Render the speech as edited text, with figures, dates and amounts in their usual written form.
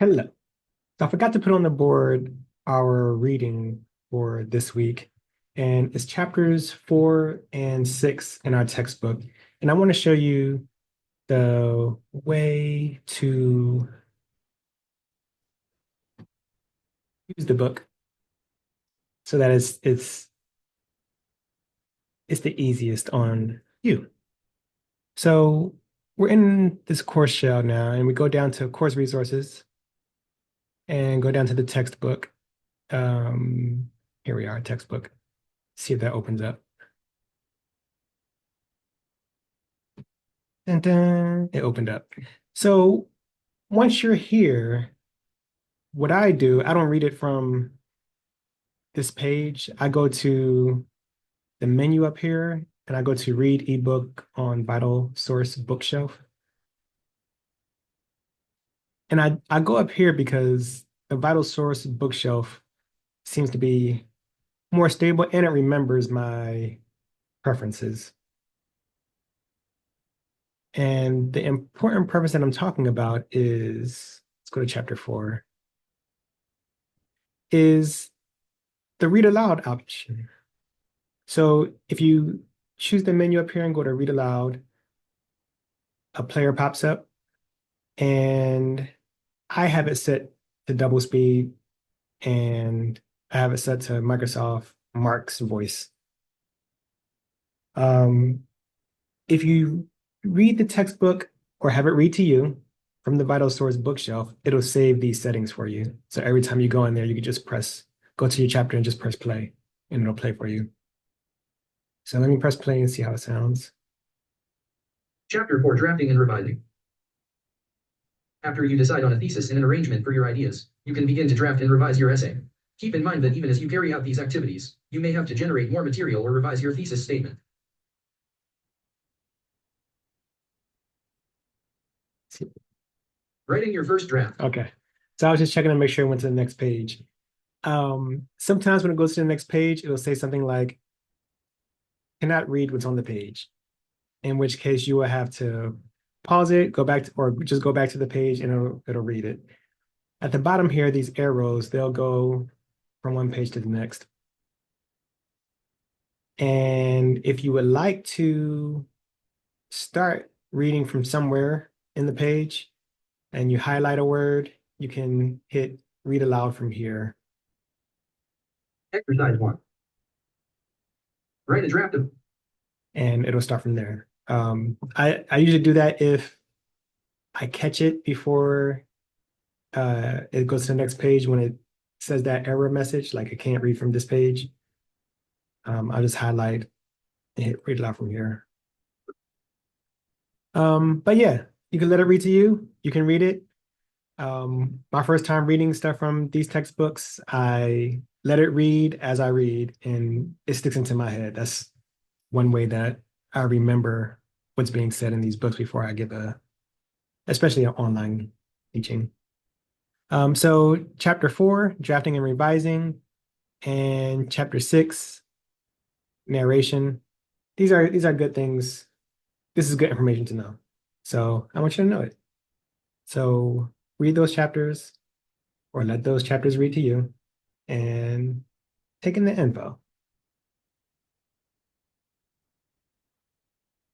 Hello. So I forgot to put on the board our reading for this week, and it's chapters 4 and 6 in our textbook. And I want to show you the way to use the book so that it's the easiest on you. So we're in this course shell now, and we go down to course resources and go down to the textbook. Um, Here we are, textbook. See if that opens up. Dun, dun, it opened up. So once you're here, what I do, I don't read it from this page. I go to the menu up here and I go to read ebook on Vital Source Bookshelf. And I go up here because the Vital Source Bookshelf seems to be more stable and it remembers my preferences. And the important purpose that I'm talking about is, let's go to chapter 4, is the read aloud option. So if you choose the menu up here and go to read aloud, a player pops up and I have it set to double speed and I have it set to Microsoft Mark's voice. Um, if you read the textbook or have it read to you from the Vital Source bookshelf, it'll save these settings for you. So every time you go in there, you can just go to your chapter and just press play and it'll play for you. So let me press play and see how it sounds. Chapter 4 Drafting and Revising. After you decide on a thesis and an arrangement for your ideas, you can begin to draft and revise your essay. Keep in mind that even as you carry out these activities, you may have to generate more material or revise your thesis statement. Writing your first draft. Okay. So I was just checking to make sure it went to the next page. Sometimes when it goes to the next page, it'll say something like, cannot read what's on the page, in which case you will have to pause it, go back to, or just go back to the page and it'll read it. At the bottom here, these arrows, they'll go from one page to the next. And if you would like to start reading from somewhere in the page and you highlight a word, you can hit read aloud from here. Exercise 1. Write a draft of. And it'll start from there. I usually do that if I catch it before it goes to the next page when it says that error message, like I can't read from this page. I'll just highlight and hit read aloud from here. But yeah, you can let it read to you. You can read it. My first time reading stuff from these textbooks, I let it read as I read, and it sticks into my head. That's one way that I remember what's being said in these books before I give especially an online teaching. So chapter 4, drafting and revising, and chapter 6, narration. These are good things. This is good information to know. So I want you to know it. So read those chapters or let those chapters read to you and take in the info.